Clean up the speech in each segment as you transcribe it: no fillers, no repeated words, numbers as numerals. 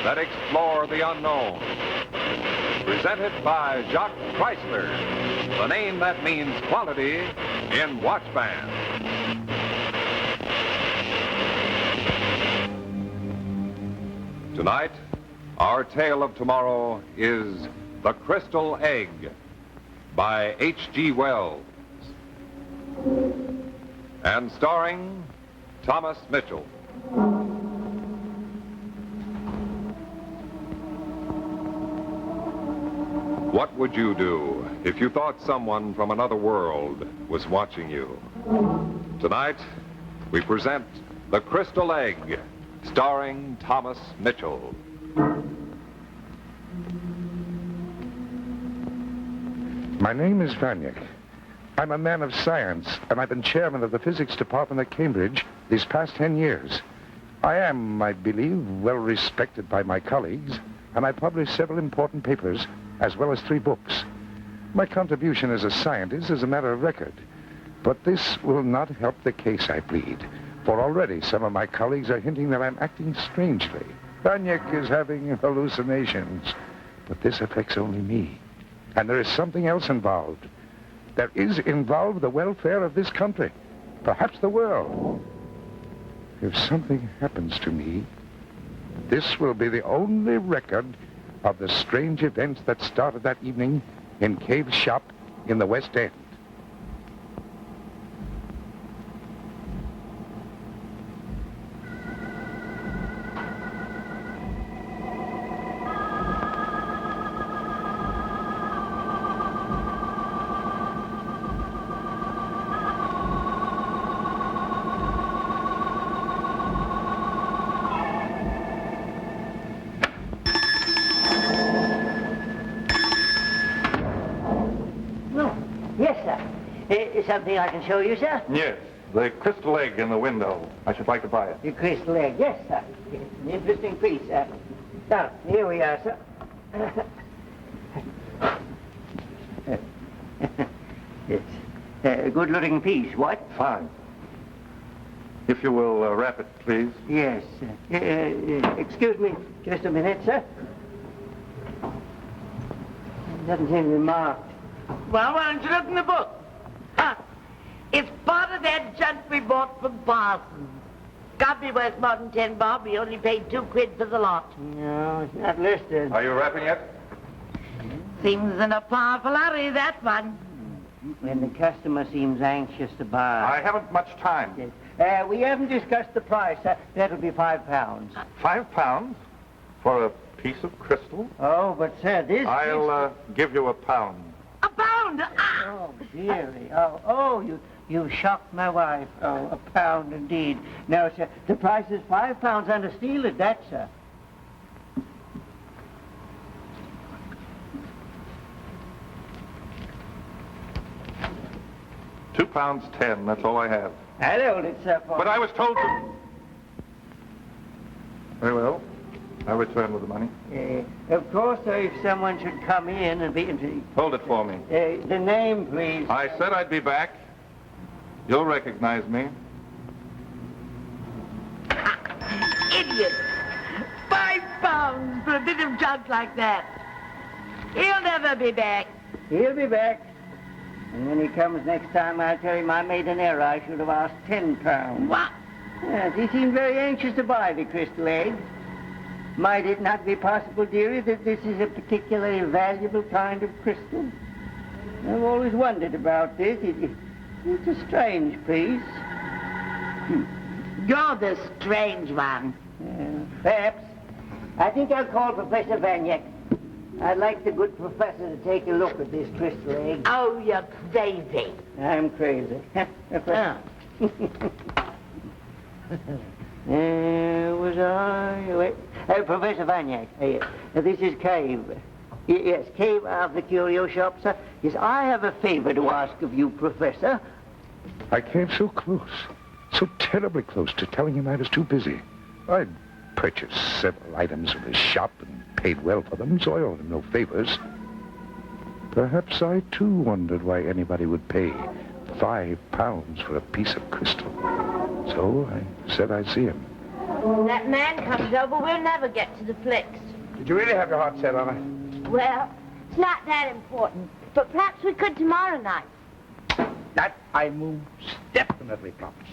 that explore the unknown. Presented by Jacques Chrysler, the name that means quality in watch bands. Tonight, our tale of tomorrow is The Crystal Egg by H.G. Wells and starring Thomas Mitchell. What would you do if you thought someone from another world was watching you? Tonight, we present The Crystal Egg, starring Thomas Mitchell. My name is Vaniak. I'm a man of science, and I've been chairman of the physics department at Cambridge these past 10 years. I am, I believe, well respected by my colleagues, and I publish several important papers, as well as 3 books. My contribution as a scientist is a matter of record, but this will not help the case I plead, for already some of my colleagues are hinting that I'm acting strangely. Vaniak is having hallucinations, but this affects only me. And there is something else involved. There is involved the welfare of this country, perhaps the world. If something happens to me, this will be the only record of the strange events that started that evening in Cave's shop in the West End. Something I can show you, sir? Yes, the crystal egg in the window. I should like to buy it. The crystal egg, yes, sir. It's an interesting piece, sir. Now, here we are, sir. It's a good-looking piece, what? Fine. If you will wrap it, please. Yes, sir. Excuse me just a minute, sir. It doesn't seem to be marked. Well, why don't you look in the book? It's part of that junk we bought from Parsons. Can't be worth more than 10 bob. We only paid 2 quid for the lot. No, it's not listed. Are you wrapping it? Seems in a powerful hurry, that one. When the customer seems anxious to buy. I haven't much time. Yes. We haven't discussed the price. That'll be £5. £5 for a piece of crystal? Oh, but sir, this... I'll give you £1. A pound? Oh, dearie. You shocked my wife. Oh, £1 indeed. No, sir, the price is £5 under steel at that, sir. £2.10, that's all I have. I'll hold it, sir, for... But I was told to... Very well. I'll return with the money. Of course, sir, if someone should come in and be... Hold it for me. The name, please. I said I'd be back. You'll recognize me. Idiot! £5 for a bit of junk like that. He'll never be back. He'll be back. And when he comes next time, I'll tell him I made an error. I should have asked £10. What? Yes, he seemed very anxious to buy the crystal egg. Might it not be possible, dearie, that this is a particularly valuable kind of crystal? I've always wondered about this. It's a strange piece. You're the strange one. Perhaps. I think I'll call Professor Vaniak. I'd like the good professor to take a look at this crystal egg. Oh, you're crazy. I'm crazy. Was I... Wait. Professor Vaniak, this is Cave. Yes, Cave of the curio shop, sir. Yes, I have a favor to ask of you, Professor. I came so close, so terribly close to telling him I was too busy. I'd purchased several items from his shop and paid well for them, so I owed him no favors. Perhaps I, too, wondered why anybody would pay £5 for a piece of crystal. So I said I'd see him. When that man comes over, we'll never get to the flicks. Did you really have your heart set on it? Well, it's not that important. But perhaps we could tomorrow night. That I most definitely promise.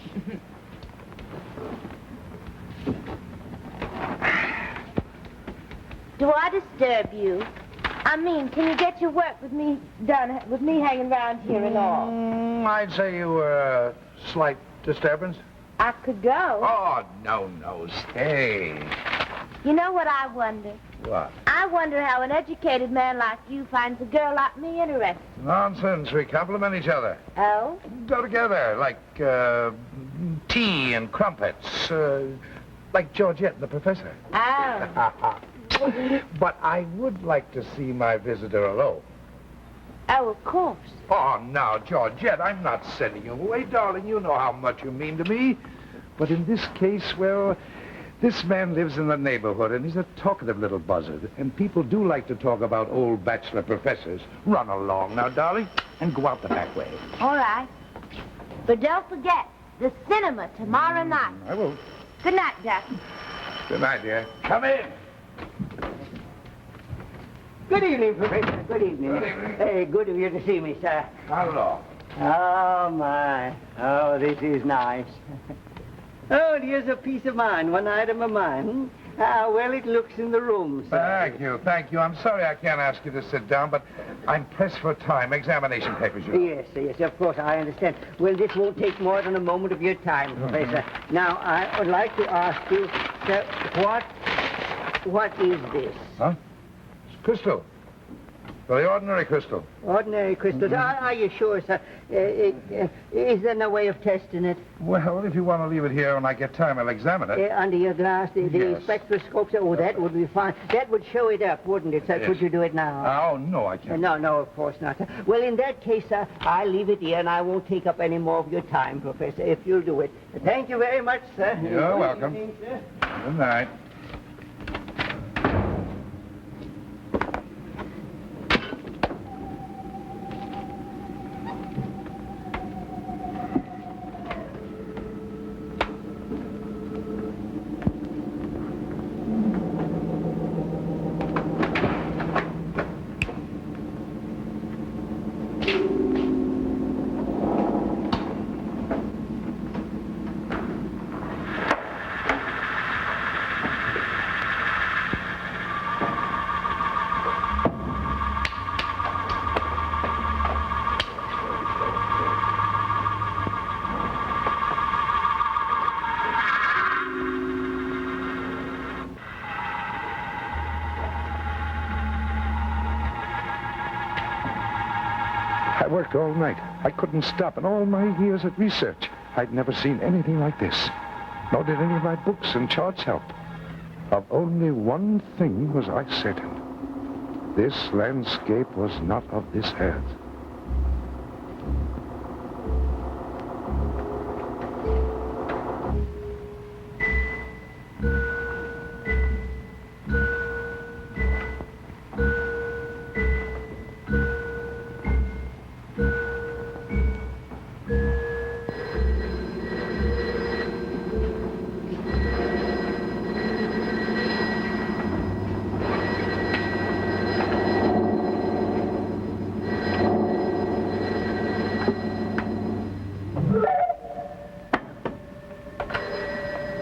Do I disturb you? I mean, can you get your work with me done, with me hanging around here and all? I'd say you were a slight disturbance. I could go. Oh, no, stay. You know what I wonder? What? I wonder how an educated man like you finds a girl like me interesting. Nonsense. We complement each other. Oh? Go together, like tea and crumpets, like Georgette and the professor. Oh. But I would like to see my visitor alone. Oh, of course. Oh, now, Georgette, I'm not sending you away, darling. You know how much you mean to me. But in this case, well, this man lives in the neighborhood, and he's a talkative little buzzard. And people do like to talk about old bachelor professors. Run along now, darling, and go out the back way. All right. But don't forget, the cinema tomorrow night. I will. Good night, Jack. Good night, dear. Come in. Good evening, Professor. Good evening. Good evening. Hey, good of you to see me, sir. Not at all. Oh, my. Oh, this is nice. Oh, here's a piece of mine, one item of mine. How well it looks in the room, sir. Thank you. I'm sorry I can't ask you to sit down, but I'm pressed for time. Examination papers, you know. Yes, of course, I understand. Well, this won't take more than a moment of your time, Professor. Now, I would like to ask you, sir, what is this? Huh? It's crystal. Very ordinary crystal. Ordinary crystals. Are you sure, sir? Is there no way of testing it? Well, if you want to leave it here when I get time, I'll examine it. Under your glass, the Yes. spectroscope, sir? Oh, that would be fine. That would show it up, wouldn't it, sir? Yes. Could you do it now? Oh, no, I can't. No, of course not, sir. Well, in that case, sir, I'll leave it here, and I won't take up any more of your time, Professor, if you'll do it. Thank you very much, sir. You're welcome. Good evening, sir. Good night. I worked all night. I couldn't stop. In all my years at research, I'd never seen anything like this. Nor did any of my books and charts help. Of only one thing was I certain. This landscape was not of this earth.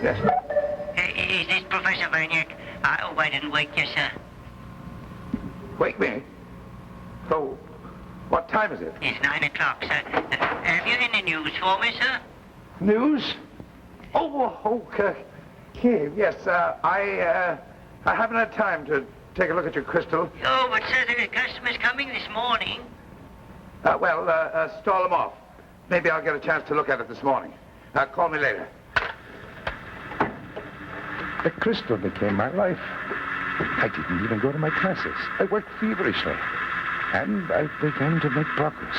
Yes. Is this Professor Vaniac? I hope I didn't wake you, sir. Wake me? So, what time is it? It's 9 o'clock, sir. Have you any news for me, sir? News? Oh, okay. Yes, I haven't had time to take a look at your crystal. Oh, but, sir, the customer's coming this morning. Stall them off. Maybe I'll get a chance to look at it this morning. Call me later. The crystal became my life. I didn't even go to my classes. I worked feverishly. And I began to make progress.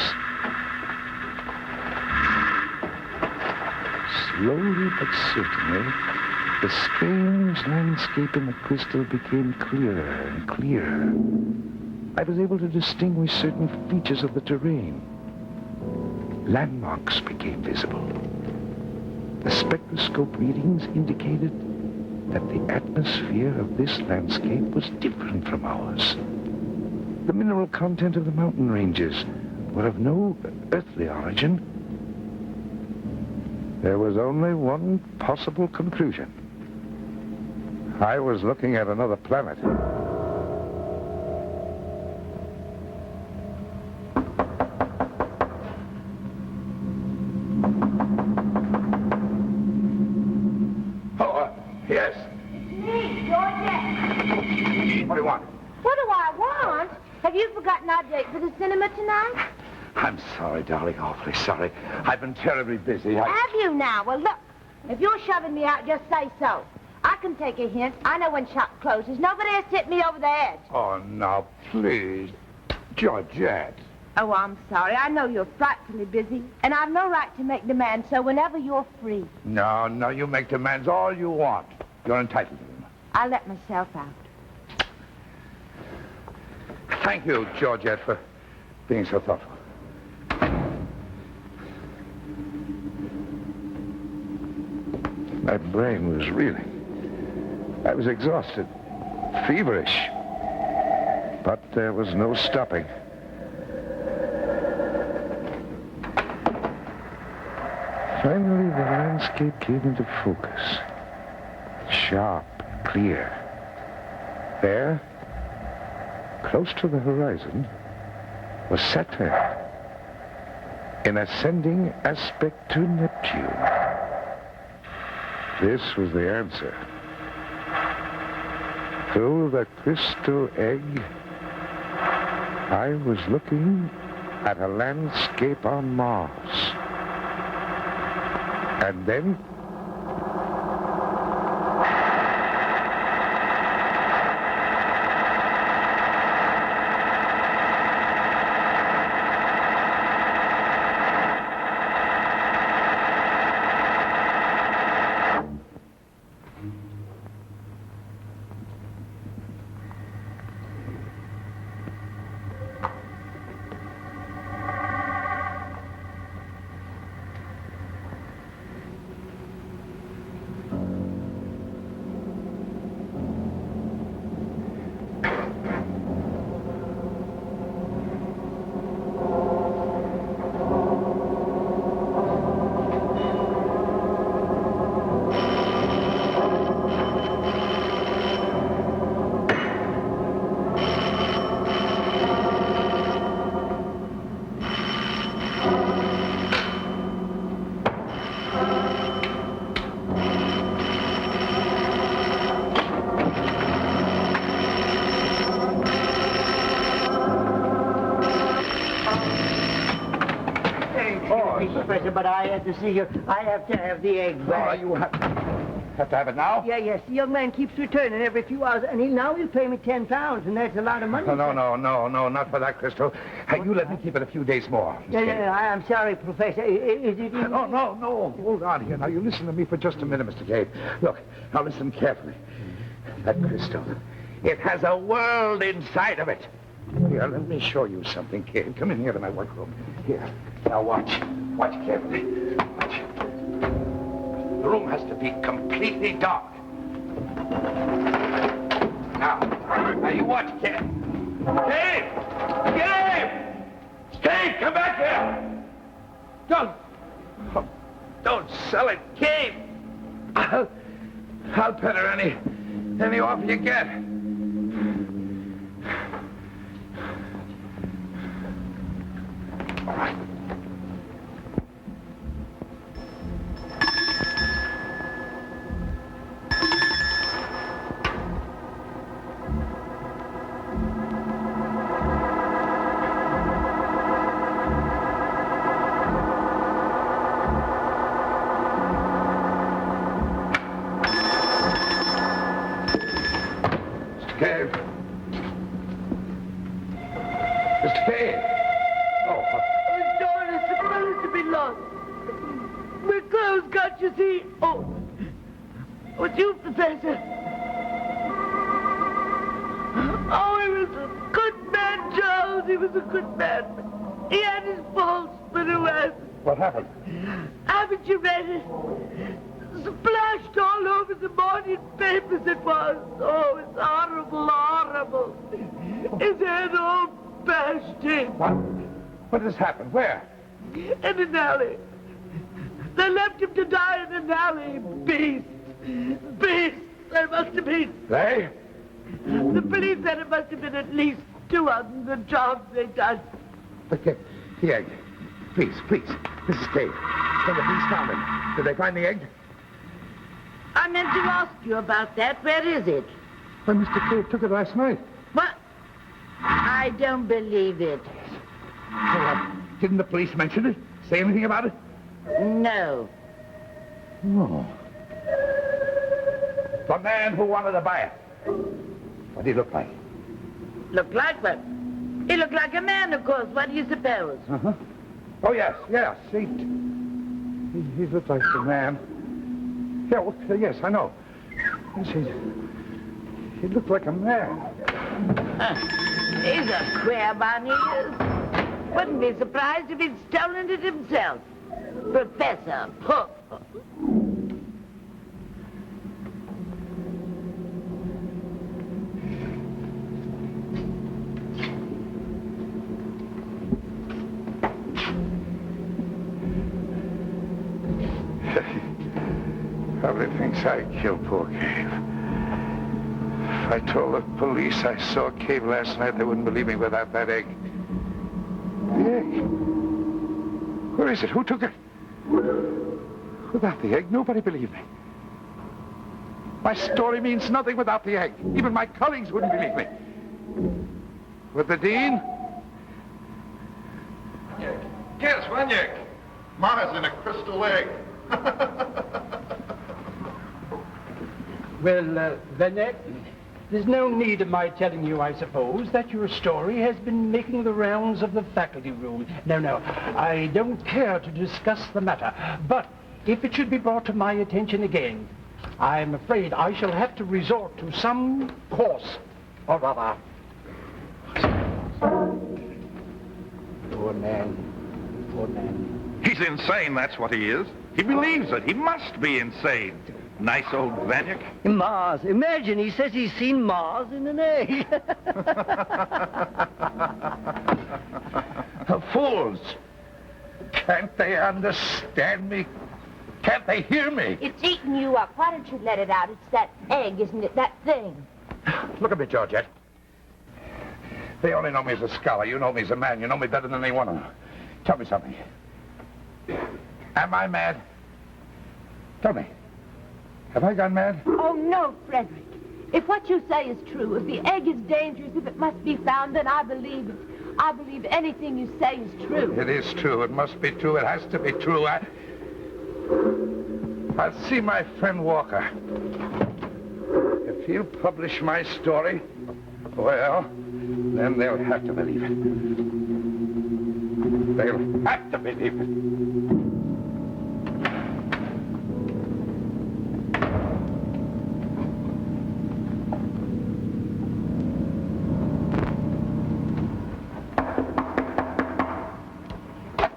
Slowly but certainly, the strange landscape in the crystal became clearer and clearer. I was able to distinguish certain features of the terrain. Landmarks became visible. The spectroscope readings indicated that the atmosphere of this landscape was different from ours. The mineral content of the mountain ranges were of no earthly origin. There was only one possible conclusion. I was looking at another planet. Yes. Me, Georgette. What do you want? What do I want? Have you forgotten our date for the cinema tonight? I'm sorry, darling. Awfully sorry. I've been terribly busy. Have you now? Well, look. If you're shoving me out, just say so. I can take a hint. I know when shop closes. Nobody has hit me over the edge. Oh, now, please. Georgette. Oh, I'm sorry. I know you're frightfully busy, and I've no right to make demands, so whenever you're free. No, you make demands all you want. You're entitled to them. I'll let myself out. Thank you, Georgette, for being so thoughtful. My brain was reeling. I was exhausted, feverish. But there was no stopping. Finally, the landscape came into focus. Sharp, clear. There, close to the horizon, was Saturn, in ascending aspect to Neptune. This was the answer. Through the crystal egg, I was looking at a landscape on Mars. And then... Professor, but I have to see you. I have to have the egg back. you have to have it now? Yes. The young man keeps returning every few hours, and he'll pay me £10, and that's a lot of money. No, not for that, Crystal. You let me keep it a few days more. I'm sorry, Professor. Is it... No. Hold on here. Now, you listen to me for just a minute, Mr. Cave. Look, now listen carefully. That crystal, it has a world inside of it. Here, let me show you something, Cave. Come in here to my workroom. Here. Now, watch. Watch carefully. Watch. The room has to be completely dark. Now you watch, Cave. Cave, come back here! Don't sell it, Cave! I'll pet her any offer you get. All right. Mr. Cave. Oh. The door is supposed to be locked. We're closed, can't you see? Oh, it's you, Professor. Oh, he was a good man, Charles. He was a good man. He had his faults, but who hasn't? What happened? Haven't you read it? Splashed all over the morning papers it was. Oh, it's horrible, horrible. His head all bashed in. What has happened? Where? In an alley. They left him to die in an alley. Beast. Beast. There must have been. They? The police said it must have been at least 200 the jobs they done. The egg. Please. Mrs. Cave. When the police found it, did they find the egg? I meant to ask you about that. Where is it? Well, Mr. Cave took it last night. What? I don't believe it. Didn't the police mention it? Say anything about it? No. Oh. The man who wanted to buy it. What did he look like? Look like what? He looked like a man, of course. What do you suppose? Uh-huh. Oh, yes. He looked like a man. Yeah, well, yes, I know. Yes, he looked like a man. He's a queer man, he is. Wouldn't be surprised if he'd stolen it himself. Professor Puff. Probably thinks I killed poor Cave. If I told the police I saw Cave last night, they wouldn't believe me without that egg. The egg? Where is it? Who took it? Without the egg, nobody believed me. My story means nothing without the egg. Even my colleagues wouldn't believe me. With the dean? Yes, Vanyek. Mars in a crystal egg. Well, Vanek, there's no need of my telling you, I suppose, that your story has been making the rounds of the faculty room. No, I don't care to discuss the matter. But if it should be brought to my attention again, I'm afraid I shall have to resort to some course or other. Poor man. He's insane, that's what he is. He believes it. He must be insane. Nice old Vanyek. Mars. Imagine, he says he's seen Mars in an egg. Fools! Can't they understand me? Can't they hear me? It's eating you up. Why don't you let it out? It's that egg, isn't it? That thing. Look at me, Georgette. They only know me as a scholar. You know me as a man. You know me better than they want to. Tell me something. Am I mad? Tell me. Have I gone mad? Oh, no, Frederick. If what you say is true, if the egg is dangerous, if it must be found, then I believe it. I believe anything you say is true. It is true. It must be true. It has to be true. I'll see my friend Walker. If he'll publish my story, well, then they'll have to believe it. They'll have to believe it.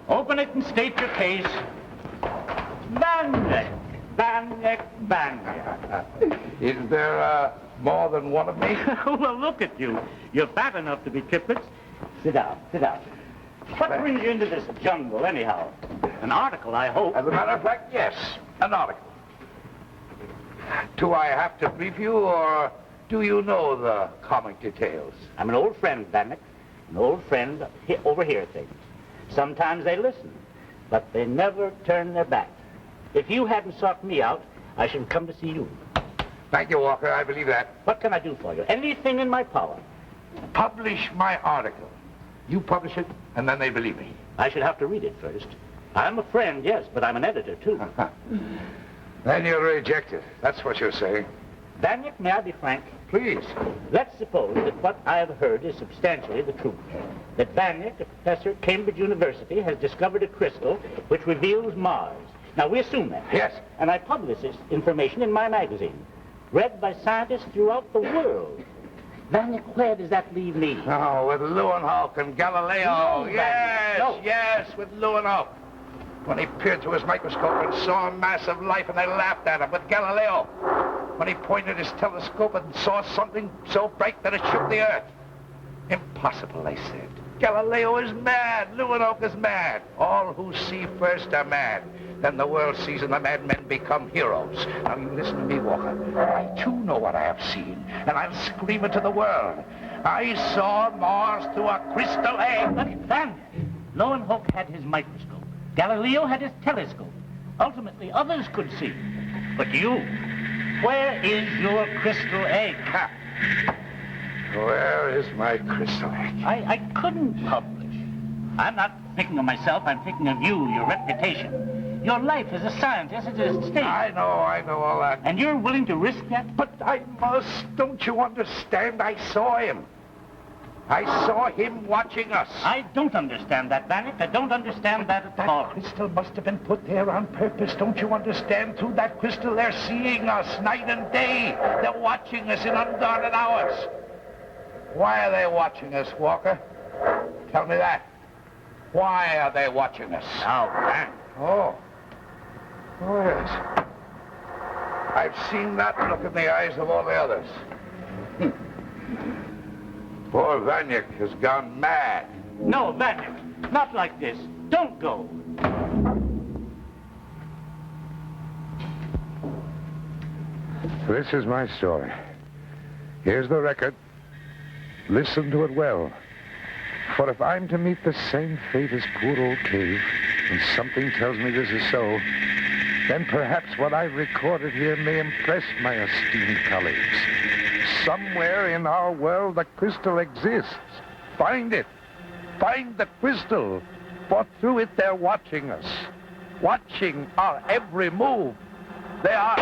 Open it and state your case. Vanek. Is there more than one of me? Well, look at you. You're fat enough to be triplets. Sit down. What brings you into this jungle, anyhow? An article, I hope. As a matter of fact, yes, an article. Do I have to brief you, or do you know the comic details? I'm an old friend, Vanek. An old friend overhear things. Sometimes they listen, but they never turn their back. If you hadn't sought me out, I should come to see you. Thank you, Walker. I believe that. What can I do for you? Anything in my power. Publish my article. You publish it, and then they believe me. I should have to read it first. I'm a friend, yes, but I'm an editor, too. Then you're rejected. That's what you're saying. Vanek, may I be frank? Please. Let's suppose that what I have heard is substantially the truth. That Vanek, a professor at Cambridge University, has discovered a crystal which reveals Mars. Now, we assume that. Yes. And I publish this information in my magazine, read by scientists throughout the world. Vanek, where does that leave me? Oh, with Leeuwenhoek and Galileo. No, Vanek, no. Yes, with Leeuwenhoek. when he peered through his microscope and saw a mass of life and they laughed at him with Galileo. When he pointed his telescope and saw something so bright that it shook the earth. Impossible, they said. Galileo is mad. Leeuwenhoek is mad. All who see first are mad. Then the world sees and the madmen become heroes. Now you listen to me, Walker. I too know what I have seen, and I'll scream it to the world. I saw Mars through a crystal egg. But Van, Leeuwenhoek had his microscope. Galileo had his telescope. Ultimately, others could see. But you, where is your crystal egg? Ha. Where is my crystal egg? I couldn't publish. I'm not thinking of myself, I'm thinking of you, your reputation. Your life as a scientist is at stake. I know all that. And you're willing to risk that? But I must. Don't you understand? I saw him. I saw him watching us. I don't understand that, Vanek. I don't understand that at all. That crystal must have been put there on purpose. Don't you understand? Through that crystal, they're seeing us night and day. They're watching us in unguarded hours. Why are they watching us, Walker? Tell me that. Why are they watching us? Now, Vanek. Oh, yes. I've seen that look in the eyes of all the others. Poor Vanyuk has gone mad. No, Vanek. Not like this. Don't go. This is my story. Here's the record. Listen to it well. For if I'm to meet the same fate as poor old Cave, and something tells me this is so, then perhaps what I've recorded here may impress my esteemed colleagues. Somewhere in our world the crystal exists. Find it. Find the crystal. For through it they're watching us. Watching our every move. They are...